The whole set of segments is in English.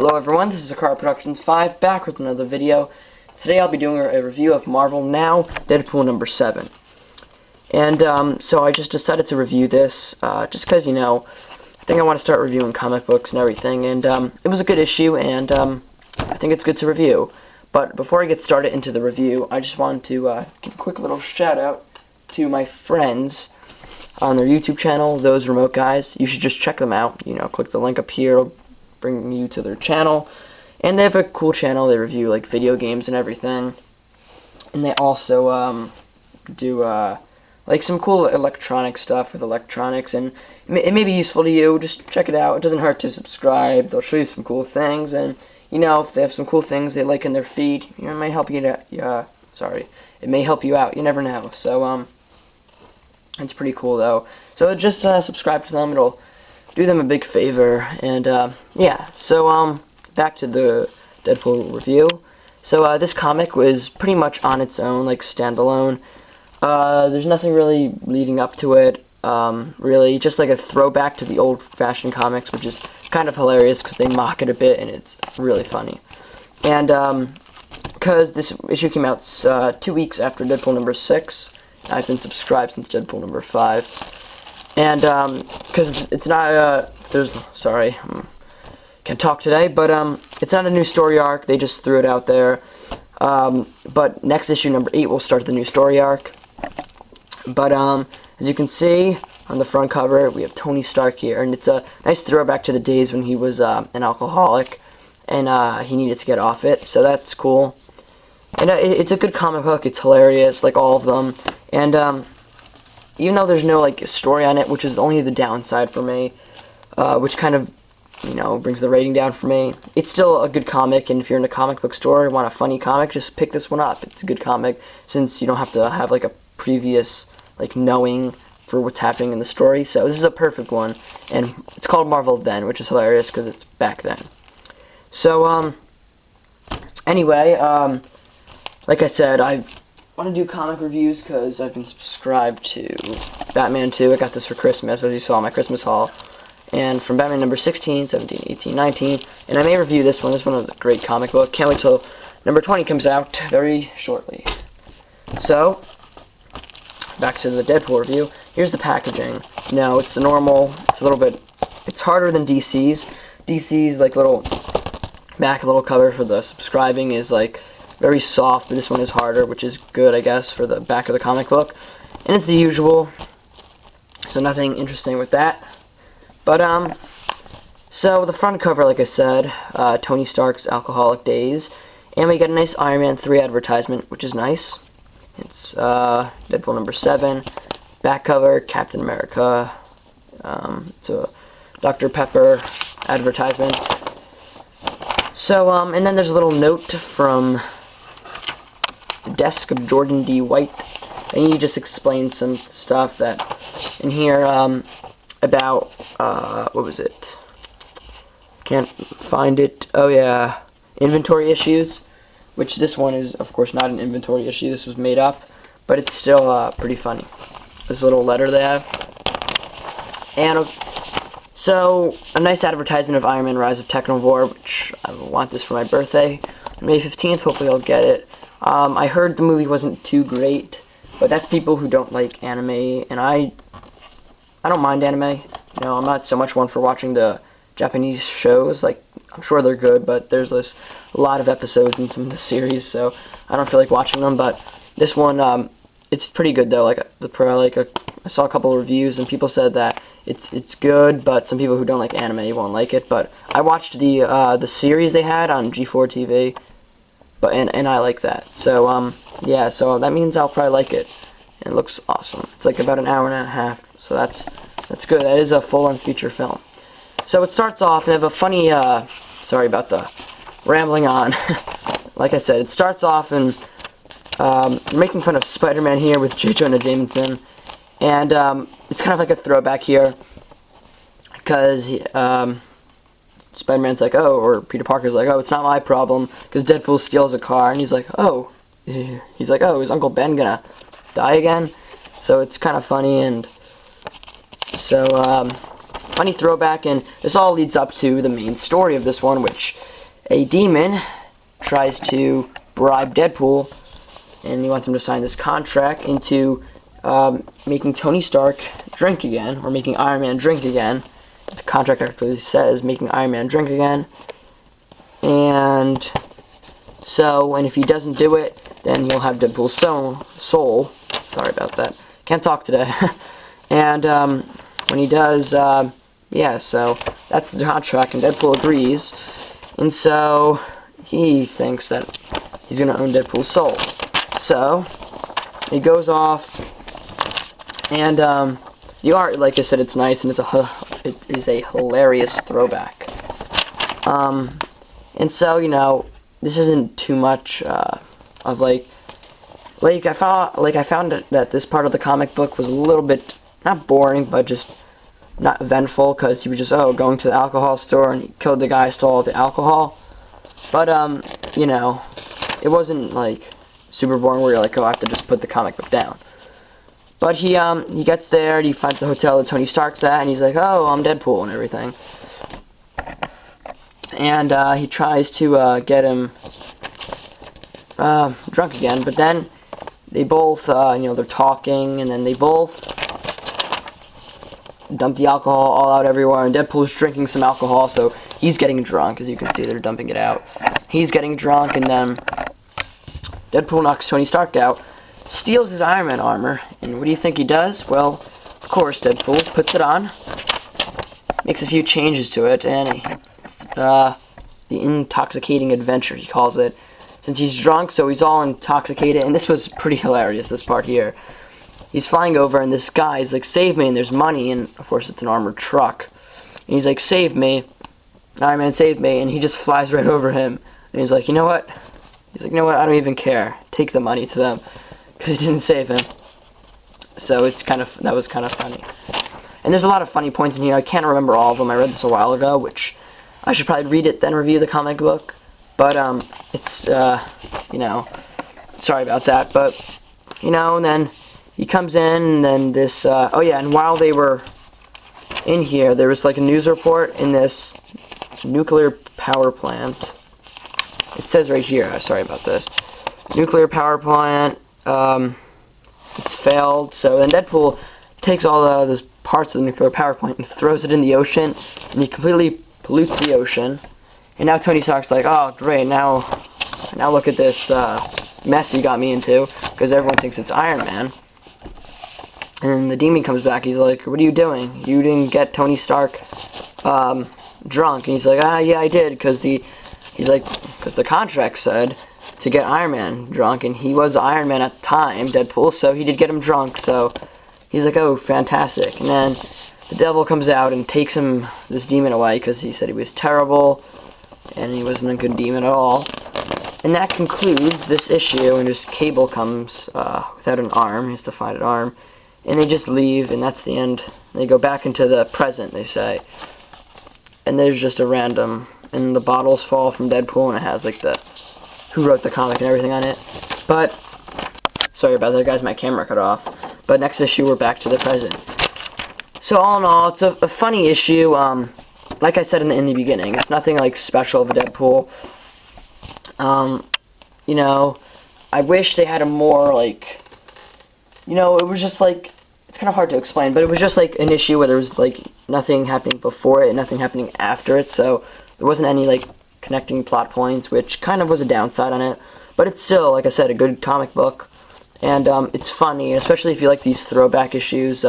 Hello everyone, this is Akara Productions 5, back with another video. Today I'll be doing a review of Marvel Now, Deadpool number 7. And so I just decided to review this, just because, you know, I think I want to start reviewing comic books and everything, and it was a good issue, and I think it's good to review. But before I get started into the review, I just wanted to give a quick little shout out to my friends on their YouTube channel, Those Remote Guys. You should just check them out, you know, click the link up here, it'll bring you to their channel. And they have a cool channel, they review like video games and everything. And they also do like some cool electronic stuff with electronics, and it may be useful to you. Just check it out. It doesn't hurt to subscribe. They'll show you some cool things, and you know, if they have some cool things they like in their feed, you know, it may help you out. It may help you out. You never know. So it's pretty cool though. So just subscribe to them. It'll do them a big favor. And yeah. So back to the Deadpool review. So this comic was pretty much on its own, like standalone. There's nothing really leading up to it. Really, just like a throwback to the old-fashioned comics, which is kind of hilarious because they mock it a bit, and it's really funny. And because this issue came out 2 weeks after Deadpool number 6, I've been subscribed since Deadpool number 5. And because it's not can't talk today, but it's not a new story arc. They just threw it out there. But next issue, number 8, will start the new story arc. But as you can see on the front cover, we have Tony Stark here, and it's a nice throwback to the days when he was an alcoholic, and he needed to get off it, so that's cool. And it's a good comic book. It's hilarious, like all of them. And even though there's no like story on it, which is only the downside for me, which kind of, you know, brings the rating down for me, it's still a good comic. And if you're in a comic book store and want a funny comic, just pick this one up. It's a good comic, since you don't have to have like a previous like knowing for what's happening in the story. So this is a perfect one, and it's called Marvel Then, which is hilarious because it's back then. So anyway, like I said, I want to do comic reviews because I've been subscribed to Batman 2. I got this for Christmas, as you saw in my Christmas haul. And from Batman number 16, 17, 18, 19. And I may review this one. This one is a great comic book. Can't wait till number 20 comes out very shortly. So, back to the Deadpool review. Here's the packaging. No, it's the normal. It's a little bit, it's harder than DC's. DC's like little little cover for the subscribing is like very soft, but this one is harder, which is good, I guess, for the back of the comic book. And it's the usual, so nothing interesting with that. But so the front cover, like I said, Tony Stark's alcoholic days, and we get a nice Iron Man 3 advertisement, which is nice. It's Deadpool number 7. Back cover, Captain America. It's a Dr. Pepper advertisement. So, and then there's a little note from the desk of Jordan D. White, and he just explains some stuff that in here about what was it? Can't find it. Oh yeah, inventory issues. Which this one is, of course, not an inventory issue. This was made up, but it's still pretty funny. This little letter they have. And so, a nice advertisement of Iron Man Rise of Technovore, which I want this for my birthday. May 15th, hopefully I'll get it. I heard the movie wasn't too great, but that's people who don't like anime, and I don't mind anime. You know, I'm not so much one for watching the Japanese shows. Like, I'm sure they're good, but there's a lot of episodes in some of the series, so I don't feel like watching them. But this one, it's pretty good though. Like I saw a couple of reviews, and people said that it's good, but some people who don't like anime won't like it. But I watched the series they had on G4 TV, and I like that. So yeah, so that means I'll probably like it. And it looks awesome. It's like about an hour and a half, so that's good. That is a full-length feature film. So it starts off, and I have a funny, sorry about the rambling on. Like I said, it starts off, and making fun of Spider-Man here with J. Jonah Jameson. And it's kind of like a throwback here, because Spider-Man's like, oh, or Peter Parker's like, oh, it's not my problem, because Deadpool steals a car, and he's like, oh, is Uncle Ben gonna die again? So it's kind of funny, and so funny throwback, and this all leads up to the main story of this one, which a demon tries to bribe Deadpool, and he wants him to sign this contract into making Tony Stark drink again, or making Iron Man drink again. The contract actually says making Iron Man drink again. And so, and if he doesn't do it, then he'll have Deadpool's soul. Sorry about that. Can't talk today. And when he does, yeah, so that's the contract, and Deadpool agrees. And so he thinks that he's going to own Deadpool's soul. So he goes off, and the art, like I said, it's nice, and it is a hilarious throwback. And so, you know, this isn't too much of like I found that this part of the comic book was a little bit not boring, but just not eventful, because he was just going to the alcohol store and he killed the guy, stole all the alcohol. But you know, it wasn't like super boring where you're like, I have to just put the comic book down. But he gets there and he finds the hotel that Tony Stark's at, and he's like, oh, I'm Deadpool and everything. And he tries to get him drunk again, but then they both, you know, they're talking, and then they both dump the alcohol all out everywhere, and Deadpool's drinking some alcohol, so he's getting drunk. As you can see, they're dumping it out. He's getting drunk, and then Deadpool knocks Tony Stark out, steals his Iron Man armor, and what do you think he does? Well, of course, Deadpool puts it on, makes a few changes to it, and the intoxicating adventure, he calls it, since he's drunk, so he's all intoxicated. And this was pretty hilarious, this part here. He's flying over, and this guy's like, save me, and there's money, and of course it's an armored truck, and he's like, save me, Iron Man, save me, and he just flies right over him, and he's like, you know what, I don't even care, take the money to them, because he didn't save him. So that was kind of funny. And there's a lot of funny points in here. I can't remember all of them. I read this a while ago, which I should probably read it, then review the comic book. But, it's, you know, sorry about that. But, you know, and then he comes in, and then this, oh yeah, and while they were in here, there was like a news report in this nuclear power plant. It says right here, sorry about this. Nuclear power plant, it's failed. So then Deadpool takes all those parts of the nuclear power plant and throws it in the ocean, and he completely pollutes the ocean. And now Tony Stark's like, oh great, now look at this mess you got me into, because everyone thinks it's Iron Man. And the demon comes back, he's like, what are you doing? You didn't get Tony Stark drunk. And he's like, yeah, I did, because the contract said to get Iron Man drunk, and he was Iron Man at the time, Deadpool, so he did get him drunk. So he's like, oh, fantastic. And then the devil comes out and takes this demon away, because he said he was terrible, and he wasn't a good demon at all. And that concludes this issue, and just Cable comes without an arm. He has to find an arm. And they just leave, and that's the end. They go back into the present, they say. And there's just a random, and the bottles fall from Deadpool, and it has like who wrote the comic and everything on it. But, sorry about that, guys, my camera cut off. But next issue, we're back to the present. So all in all, it's a funny issue. Like I said in the beginning, it's nothing like special of a Deadpool. You know, I wish they had a more like, you know, it was just like, it's kind of hard to explain, but it was just like an issue where there was like nothing happening before it and nothing happening after it, so there wasn't any like connecting plot points, which kind of was a downside on it. But it's still, like I said, a good comic book, and it's funny, especially if you like these throwback issues.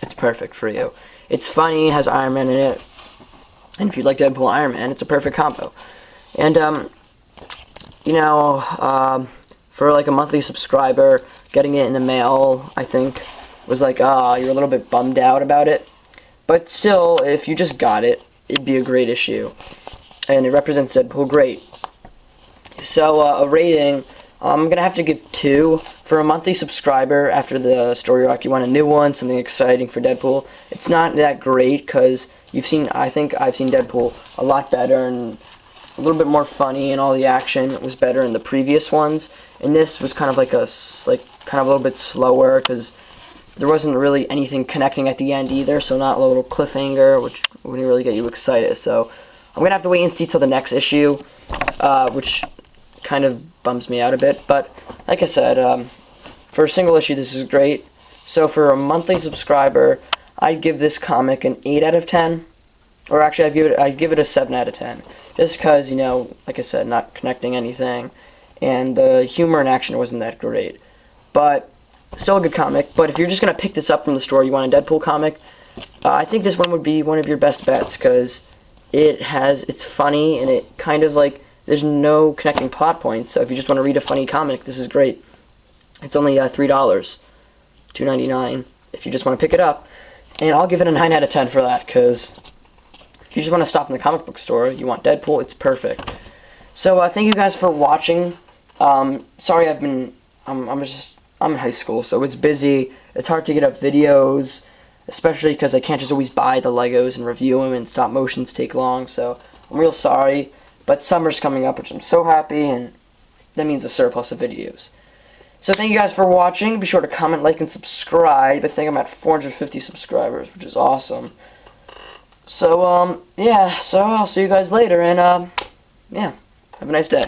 It's perfect for you. It's funny, has Iron Man in it, and if you like Deadpool Iron Man, it's a perfect combo. And you know, for like a monthly subscriber, getting it in the mail, I think, was like, you're a little bit bummed out about it. But still, if you just got it, it'd be a great issue. And it represents Deadpool great. So, a rating, I'm going to have to give 2. For a monthly subscriber, after the story arc, you want a new one, something exciting for Deadpool. It's not that great, because I think I've seen Deadpool a lot better, and a little bit more funny, and all the action was better in the previous ones. And this was kind of like kind of a little bit slower, because There wasn't really anything connecting at the end either, so not a little cliffhanger, which wouldn't really get you excited. So I'm going to have to wait and see till the next issue, which kind of bums me out a bit. But like I said, for a single issue, this is great. So for a monthly subscriber, I'd give this comic an 8 out of 10. Or actually, I'd give it a 7 out of 10. Just because, you know, like I said, not connecting anything. And the humor and action wasn't that great. But still a good comic. But if you're just going to pick this up from the store, you want a Deadpool comic, I think this one would be one of your best bets. Because it's funny and it kind of like, there's no connecting plot points. So if you just want to read a funny comic, this is great. It's only $3, $2.99 if you just want to pick it up. And I'll give it a 9 out of 10 for that, because if you just want to stop in the comic book store, you want Deadpool, it's perfect. So thank you guys for watching. Sorry, I'm in high school, so it's busy. It's hard to get up videos, especially because I can't just always buy the Legos and review them, and stop motions take long. So I'm real sorry. But summer's coming up, which I'm so happy, and that means a surplus of videos. So thank you guys for watching. Be sure to comment, like, and subscribe. I think I'm at 450 subscribers, which is awesome. So, yeah, so I'll see you guys later, and, yeah, have a nice day.